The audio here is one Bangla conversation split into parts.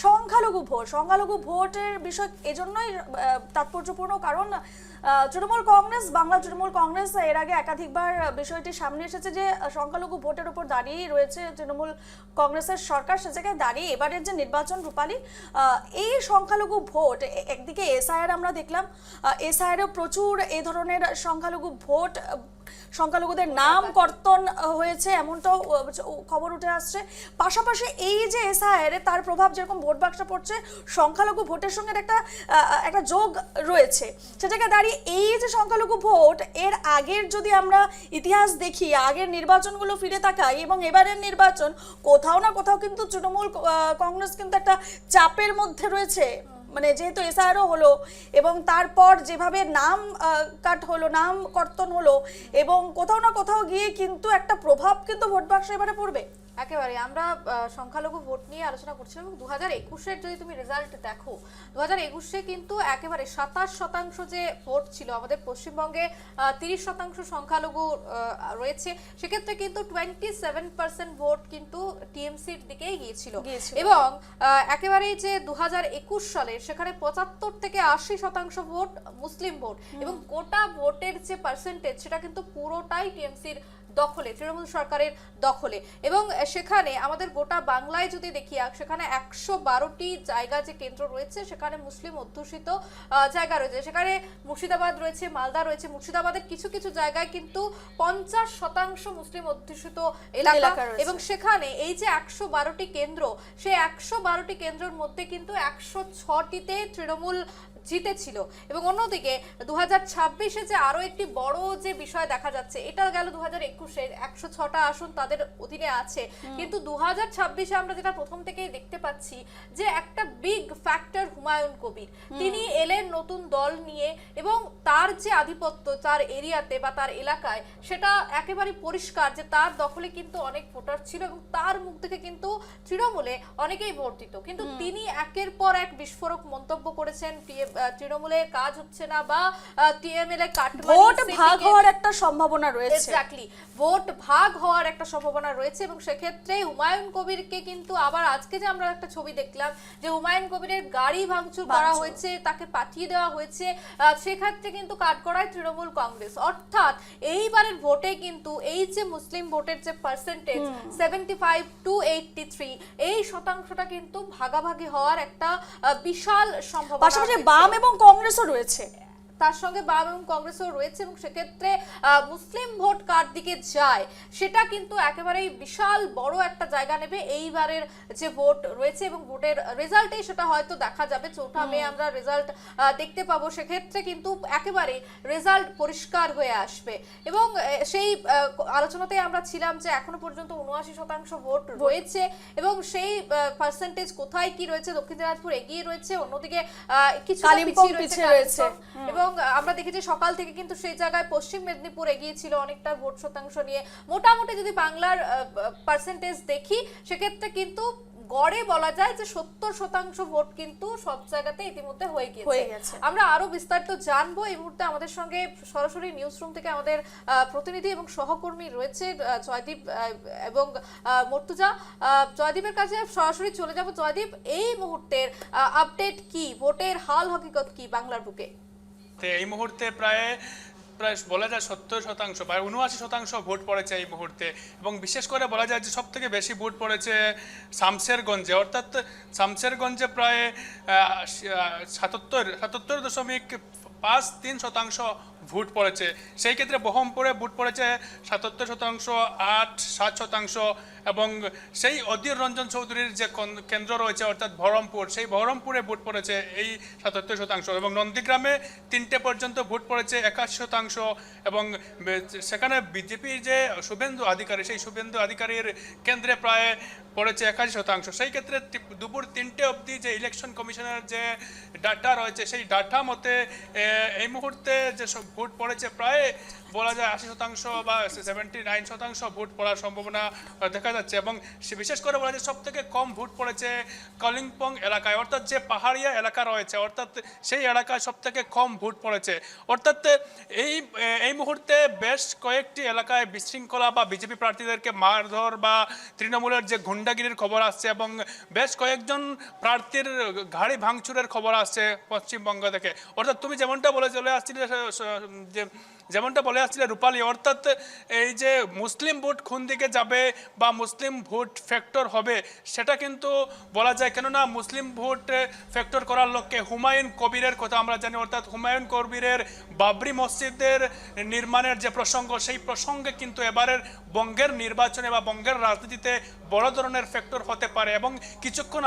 সংখ্যালঘু ভোটের বিষয় এজন্যই তাৎপর্যপূর্ণ, কারণ বাংলা তৃণমূল কংগ্রেস এর আগে একাধিকবার বিষয়টি সামনে এসেছে যে সংখ্যালঘু ভোটের উপর দাঁড়িয়েই রয়েছে তৃণমূল কংগ্রেসের সরকার। সে জায়গায় দাঁড়িয়ে এবারের যে নির্বাচন, রূপালী, এই সংখ্যালঘু ভোট, একদিকে এসআইআর আমরা দেখলাম, এসআইআরও প্রচুর এই ধরনের সংখ্যালঘুদের নাম কর্তন হয়েছে এমনটাও খবর উঠে আসছে। পাশাপাশি এই যে এসআইআর, তার প্রভাব যেরকম ভোট বাক্সে পড়ছে, সংখ্যালঘু ভোটের সঙ্গে একটা যোগ রয়েছে। সে জায়গায় দাঁড়িয়ে এই যে সংখ্যালঘু ভোট, এর আগের যদি আমরা ইতিহাস দেখি, আগের নির্বাচনগুলো ফিরে তাকাই এবং এবারের নির্বাচন, কোথাও না কোথাও কিন্তু তৃণমূল কংগ্রেস কিন্তু একটা চাপের মধ্যে রয়েছে। মানে যেহেতু এসআইআরও হলো এবং তারপর যেভাবে নাম কাট হলো, নাম কর্তন হলো, এবং কোথাও না কোথাও গিয়ে কিন্তু একটা প্রভাব কিন্তু ভোট বাক্সে এবারে পড়বে। একেবারে আমরা সংখ্যালঘু ভোট নিয়ে আলোচনা করছিলাম এবং 2021-এর যদি তুমি রেজাল্ট দেখো, 2021-এ কিন্তু একেবারে 27% যে ভোট ছিল আমাদের পশ্চিমবঙ্গে, 30% সংখ্যালঘু রয়েছে, সেক্ষেত্রে কিন্তু 27% ভোট কিন্তু টিএমসির দিকেই গিয়েছিল। এবং একেবারেই যে 2021 সালে সেখানে 75 থেকে 80% ভোট মুসলিম ভোট, এবং গোটা ভোটের যে পার্সেন্টেজ সেটা কিন্তু পুরোটাই টিএমসির দখলে, তৃণমূল সরকারের দখলে। এবং সেখানে আমাদের গোটা বাংলায় যদি দেখি, সেখানে 112টি জায়গা যে কেন্দ্র রয়েছে সেখানে মুসলিম অধ্যুষিত জায়গা রয়েছে। সেখানে মুর্শিদাবাদ রয়েছে, মালদা রয়েছে। মুর্শিদাবাদের কিছু কিছু জায়গায় কিন্তু 50% মুসলিম অধ্যুষিত এলাকা, এবং সেখানে এই যে 112টি কেন্দ্র, সেই 112টি কেন্দ্রের মধ্যে কিন্তু 106টিতে তৃণমূল জিতেছিল। এবং অন্যদিকে 2026-এ যে আরো একটি বড় যে বিষয় দেখা যাচ্ছে, এটা গেল 2021-এর 106টা আসন তাদের অধীনে আছে, কিন্তু 2026-এ আমরা যেটা প্রথম থেকেই দেখতে পাচ্ছি যে একটা বিগ ফ্যাক্টর হুমায়ুন কবির, তিনি এলেন নতুন দল নিয়ে, এবং তার যে আধিপত্য তার এরিয়াতে বা তার এলাকায়, সেটা একেবারে পরিষ্কার যে তার দখলে কিন্তু অনেক ভোটার ছিল এবং তার মুখ থেকে কিন্তু তৃণমূলে অনেকেই ভোট দিত। কিন্তু তিনি একের পর এক বিস্ফোরক মন্তব্য করেছেন, তৃণমূলে কাজ হচ্ছে না বা টিএমএলএ ভোট ভাগ হওয়ার একটা সম্ভাবনা রয়েছে। এক্স্যাক্টলি, ভোট ভাগ হওয়ার একটা সম্ভাবনা রয়েছে। এবং সেক্ষেত্রে হুমায়ুন কবিরকে কিন্তু আবার আজকে যে আমরা একটা ছবি দেখলাম যে হুমায়ুন কবিরের গাড়ি ভাঙচুর করা হয়েছে, তাকে পাঠিয়ে দেওয়া হয়েছে, সেক্ষেত্রে কিন্তু কাঠগড়ায় তৃণমূল কংগ্রেস। অর্থাৎ এইবারের ভোটে কিন্তু এই যে মুসলিম ভোটের যে পার্সেন্টেজ 75 to 83, এই শতাংশটা কিন্তু ভাগাভাগি হওয়ার একটা বিশাল সম্ভাবনা। পাশাপাশি বাম এবং কংগ্রেসও রয়েছে, তার সঙ্গে বাম এবং কংগ্রেসও রয়েছে, এবং সেক্ষেত্রে মুসলিম ভোট কার দিকে যায় সেটা কিন্তু একেবারেই বিশাল বড় একটা জায়গা নেবে এইবারের যে ভোট রয়েছে। এবং ভোটের রেজাল্টেই সেটা হয়তো দেখা যাবে, 4 মে আমরা রেজাল্ট দেখতে পাবো। সেক্ষেত্রে কিন্তু একেবারে রেজাল্ট পরিষ্কার হয়ে আসবে। এবং সেই আলোচনাতেই আমরা ছিলাম যে এখনো পর্যন্ত 79% ভোট রয়েছে, এবং সেই পার্সেন্টেজ কোথায় কি রয়েছে, দক্ষিণ দিনাজপুর এগিয়ে রয়েছে, অন্যদিকে কিছু পিছিয়ে রয়েছে। এবং আমরা দেখেছি সকাল থেকে কিন্তু সেই জায়গায় পশ্চিম মেদিনীপুর এগিয়েছিল অনেকটা ভোট শতাংশ নিয়ে। মোটামুটি যদি বাংলার পার্সেন্টেজ দেখি, সেক্ষেত্রে কিন্তু গড়ে বলা যায় যে 70% ভোট কিন্তু সব জায়গাতে ইতিমধ্যে হয়ে গিয়েছে। আমরা আরো বিস্তারিত জানবো। এই মুহূর্তে আমাদের সঙ্গে সরাসরি নিউজ রুম থেকে আমাদের প্রতিনিধি এবং সহকর্মী রয়েছে জয়দীপ এবং মর্তুজা। জয়দীপের কাছে সরাসরি চলে যাব। জয়দীপ, এই মুহূর্তের আপডেট কি, ভোটের হাল হকিকত কি বাংলার বুকে? এই মুহূর্তে প্রায় বলা যায় 70%, প্রায় 79% ভোট পড়েছে এই মুহূর্তে। এবং বিশেষ করে বলা যায় যে সব থেকে বেশি ভোট পড়েছে শামশেরগঞ্জে, অর্থাৎ শামশেরগঞ্জে প্রায় 77.53% ভোট পড়েছে। সেই ক্ষেত্রে বহরমপুরে ভোট পড়েছে 77%, 8-7%, এবং সেই অধীর রঞ্জন চৌধুরীর যে কেন্দ্র রয়েছে অর্থাৎ বহরমপুর, সেই বহরমপুরে ভোট পড়েছে এই 77%, এবং নন্দীগ্রামে 3টে পর্যন্ত ভোট পড়েছে 81%, এবং সেখানে বিজেপির যে শুভেন্দু অধিকারী, সেই শুভেন্দু অধিকারীর কেন্দ্রে প্রায় পড়েছে 81%। সেই ক্ষেত্রে দুপুর 3টে অবধি যে ইলেকশন কমিশনের যে ডাটা রয়েছে, সেই ডাটা মতে এই মুহূর্তে যে সব ভোট পড়েছে প্রায় বলা যায় 80% বা 79% ভোট পড়ার সম্ভাবনা দেখা যাচ্ছে। এবং বিশেষ করে বলা যায় সব থেকে কম ভোট পড়েছে কালিম্পং এলাকায়, অর্থাৎ যে পাহাড়িয়া এলাকা রয়েছে, অর্থাৎ সেই এলাকায় সব থেকে কম ভোট পড়েছে। অর্থাৎ এই মুহূর্তে বেশ কয়েকটি এলাকায় বিশৃঙ্খলা বা বিজেপি প্রার্থীদেরকে মারধর বা তৃণমূলের যে গুন্ডাগিরির খবর আসছে, এবং বেশ কয়েকজন প্রার্থীর গাড়ি ভাঙচুরের খবর আসছে পশ্চিমবঙ্গ থেকে। অর্থাৎ তুমি যেমনটা বলে চলে আসছিলে যে যেমনটা বলে আসছিলে রূপালী, অর্থাৎ এই যে মুসলিম ভোট কোন দিকে যাবে বা মুসলিম ভোট ফ্যাক্টর হবে সেটা কিন্তু বলা যায়, কেননা মুসলিম ভোট ফ্যাক্টর করার লক্ষ্যে হুমায়ুন কবিরের কথা আমরা জানি, অর্থাৎ হুমায়ুন কবিরের বাবরি মসজিদের নির্মাণের যে প্রসঙ্গ, সেই প্রসঙ্গে কিন্তু এবারের বঙ্গের নির্বাচনে বা বঙ্গের রাজনীতিতে বড় ধরনের ফ্যাক্টর হতে পারে। এবং কিছুক্ষণ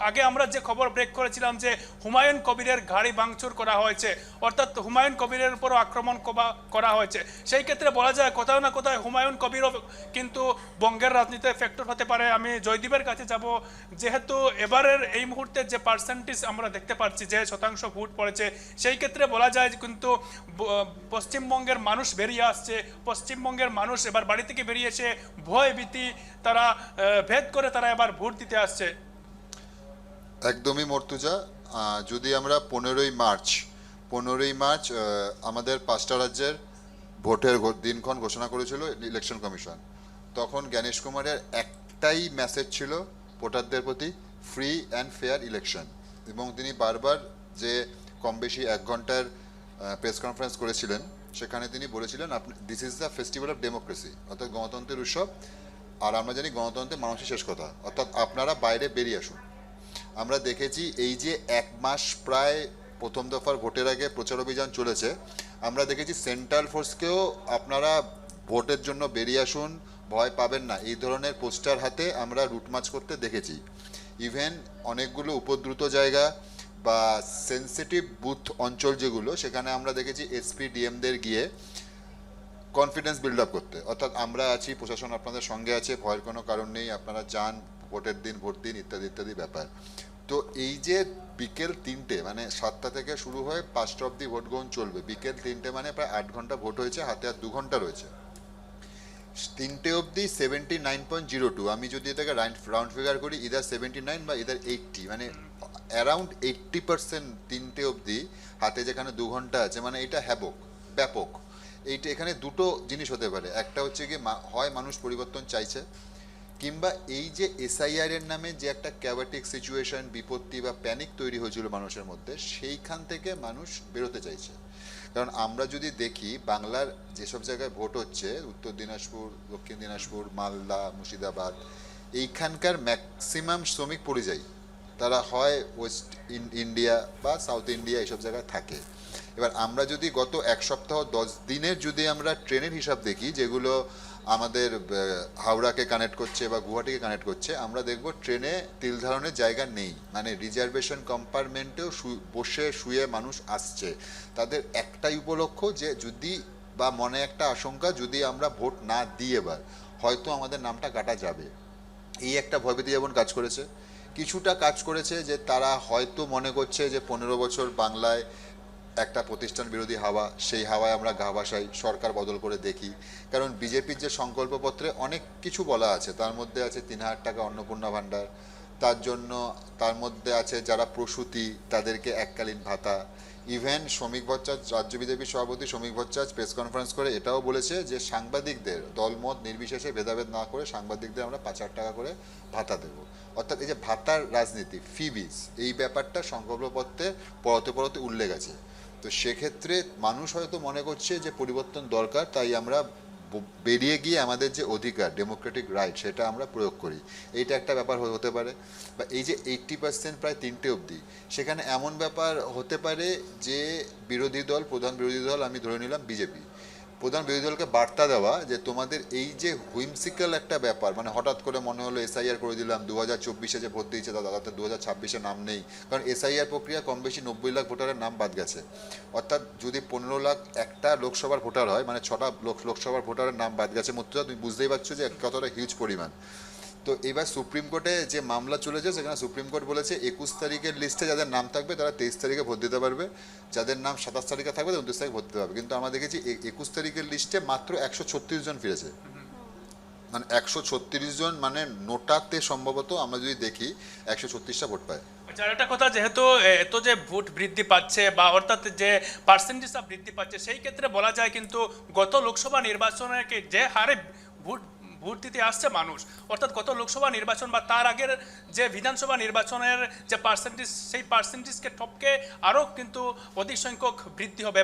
আগে আমরা যে খবর ব্রেক করেছিলাম যে হুমায়ুন কবিরের গাড়ি ভাঙচুর করা হয়েছে, অর্থাৎ হুমায়ুন কবিরের উপরও আক্রমণ করা হয়েছে, সেই ক্ষেত্রে বলা যায় কোথাও না কোথাও হুমায়ুন কবিরও কিন্তু বঙ্গের রাজনীতিতে ফ্যাক্টর হতে পারে। আমি জয়দীপের কাছে যাব, যেহেতু এবারের এই মুহূর্তে যে পার্সেন্টেজ আমরা দেখতে পাচ্ছি যে শতাংশ ভোট পড়েছে, সেই ক্ষেত্রে বলা যায় কিন্তু পশ্চিমবঙ্গের মানুষ বেরিয়ে আসছে। পশ্চিমবঙ্গের মানুষ এবার বাড়ি থেকে বেরিয়ে এসে ভয় ভীতি তারা ভেদ করে তারা এবার ভোট দিতে আসছে। একদমই মর্তুজা। যদি আমরা 15ই মার্চ আমাদের 5টা রাজ্যের ভোটের দিনক্ষণ ঘোষণা করেছিল ইলেকশন কমিশন, তখন জ্ঞানেশ কুমারের একটাই মেসেজ ছিল ভোটারদের প্রতি, ফ্রি অ্যান্ড ফেয়ার ইলেকশন। এবং তিনি বারবার যে কম বেশি 1 ঘন্টার প্রেস কনফারেন্স করেছিলেন, সেখানে তিনি বলেছিলেন this is the festival of democracy, অর্থাৎ গণতন্ত্রের উৎসব। আর আমরা জানি গণতন্ত্রের মানুষের শেষ কথা, অর্থাৎ আপনারা বাইরে বেরিয়ে আসুন। আমরা দেখেছি এই যে 1 মাস প্রায় প্রথম দফার ভোটের আগে প্রচার অভিযান চলেছে, আমরা দেখেছি সেন্ট্রাল ফোর্সকেও আপনারা ভোটের জন্য বেরিয়ে আসুন, ভয় পাবেন না, এই ধরনের পোস্টার হাতে আমরা রুট মার্চ করতে দেখেছি। ইভেন অনেকগুলো উপদ্রুত জায়গা বা সেন্সিটিভ বুথ অঞ্চল যেগুলো, সেখানে আমরা দেখেছি এসপি ডিএমদের গিয়ে কনফিডেন্স বিল্ড আপ করতে, অর্থাৎ আমরা আছি, প্রশাসন আপনাদের সঙ্গে আছে, ভয়ের কোনো কারণ নেই, আপনারা যান, ভোটের দিন ভোট দিন, ইত্যাদি ইত্যাদি ব্যাপার। তো এই যে বিকেল 3টে মানে 7টা থেকে শুরু হয়ে 5টা অবধি ভোট গ্রহণ চলবে, বিকেল 3টে মানে প্রায় 8 ঘন্টা ভোট হয়েছে, হাতে আর 2 ঘন্টা রয়েছে। 3টে অবধি 79.02, আমি যদি এটাকে রাউন্ড ফিগার করি, ইদার 79 বা ইদার 80, মানে অ্যারাউন্ড 80% 3টে অবধি হাতে যেখানে 2 ঘন্টা আছে, মানে এটা ব্যাপক। এইটা এখানে দুটো জিনিস হতে পারে, একটা হচ্ছে কি হয় মানুষ পরিবর্তন চাইছে, কিংবা এই যে এসআইআর এর নামে যে একটা ক্যাওয়াটিক সিচুয়েশন, বিপত্তি বা প্যানিক তৈরি হয়েছিল মানুষের মধ্যে, সেইখান থেকে মানুষ বেরোতে চাইছে। কারণ আমরা যদি দেখি বাংলার যেসব জায়গায় ভোট হচ্ছে, উত্তর দিনাজপুর, দক্ষিণ দিনাজপুর, মালদা, মুর্শিদাবাদ, এইখানকার ম্যাক্সিমাম শ্রমিক পরিযায়ী, তারা হয় ওয়েস্ট ইন্ডিয়া বা সাউথ ইন্ডিয়া এইসব জায়গায় থাকে। এবার আমরা যদি গত 1 সপ্তাহ 10 দিনের যদি আমরা ট্রেনের হিসাব দেখি, যেগুলো আমাদের হাওড়াকে কানেক্ট করছে বা গুয়াহাটিকে কানেক্ট করছে, আমরা দেখব ট্রেনে তিল ধারণের জায়গা নেই, মানে রিজার্ভেশন কম্পার্টমেন্টেও বসে শুয়ে মানুষ আসছে। তাদের একটাই উপলক্ষ যে যদি বা মনে একটা আশঙ্কা, যদি আমরা ভোট না দিই এবার হয়তো আমাদের নামটা কাটা যাবে, এই একটা ভয়ভীতি যেমন কাজ করেছে। কিছুটা কাজ করেছে যে তারা হয়তো মনে করছে যে 15 বছর বাংলায় একটা প্রতিষ্ঠান বিরোধী হাওয়া, সেই হাওয়ায় আমরা গা ভাসাই, সরকার বদল করে দেখি। কারণ বিজেপির যে সংকল্পপত্রে অনেক কিছু বলা আছে, তার মধ্যে আছে 3000 টাকা অন্নপূর্ণা ভাণ্ডার, তার মধ্যে আছে যারা প্রসূতি তাদেরকে এককালীন ভাতা। ইভেন শ্রমিক ভট্টাচার্য, রাজ্য বিজেপির সভাপতি শ্রমিক ভট্টাচার্য প্রেস কনফারেন্স করে এটাও বলেছে যে সাংবাদিকদের দলমত নির্বিশেষে ভেদাভেদ না করে সাংবাদিকদের আমরা 5000 টাকা করে ভাতা দেব। অর্থাৎ এই যে ভাতার রাজনীতি, ফিবিস, এই ব্যাপারটা সংকল্পপত্রে পরতে উল্লেখ আছে। তো সেক্ষেত্রে মানুষ হয়তো মনে করছে যে পরিবর্তন দরকার, তাই আমরা বেরিয়ে গিয়ে আমাদের যে অধিকার, ডেমোক্রেটিক রাইট, সেটা আমরা প্রয়োগ করি, এইটা একটা ব্যাপার হতে পারে। বা এই যে 80% প্রায় 3টে অবধি, সেখানে এমন ব্যাপার হতে পারে যে প্রধান বিরোধী দল আমি ধরে নিলাম বিজেপি, প্রধান বিরোধী দলকে বার্তা দেওয়া যে তোমাদের এই যে হুইমসিক্যাল একটা ব্যাপার, মানে হঠাৎ করে মনে হলো এসআইআর করে দিলাম, 2024-এ যে ভোট দিয়েছে তাতে 2026-এ নাম নেই, কারণ এসআইআর প্রক্রিয়া কম বেশি 90 লাখ ভোটারের নাম বাদ গেছে। অর্থাৎ যদি 15 লাখ একটা লোকসভার ভোটার হয়, মানে 6টা লোকসভার ভোটারের নাম বাদ গেছে। মধ্যে তুমি বুঝতেই পারছো যে কতটা হিউজ পরিমাণ। তো এবার সুপ্রিম কোর্টে যে মামলা চলেছে সেখানে সুপ্রিম কোর্ট বলেছে 21 তারিখের লিস্টে যাদের নাম থাকবে তারা 23 তারিখে ভোট দিতে পারবে, যাদের নাম 27 তারিখে থাকবে তারা 29 তারিখে ভোট দিতে পারবে। কিন্তু আমরা দেখেছি 21 তারিখের লিস্টে মাত্র 136 জন ফিরেছে, মানে 136 জন, মানে নোটাতে সম্ভবত আমরা যদি দেখি 136টা ভোট পায়। আচ্ছা, আরেকটা কথা, যেহেতু এত যে ভোট বৃদ্ধি পাচ্ছে বা অর্থাৎ যে পার্সেন্টেজটা বৃদ্ধি পাচ্ছে, সেই ক্ষেত্রে বলা যায় কিন্তু গত লোকসভা নির্বাচনে যে হারে ভোট দিতে আসছে মানুষ, অর্থাৎ গত লোকসভা নির্বাচন বা তার আগের যে বিধানসভা নির্বাচনের যে পার্সেন্টেজ, সেই পার্সেন্টেজকে টপকে আরও কিন্তু অধিক সংখ্যক বৃদ্ধি হবে।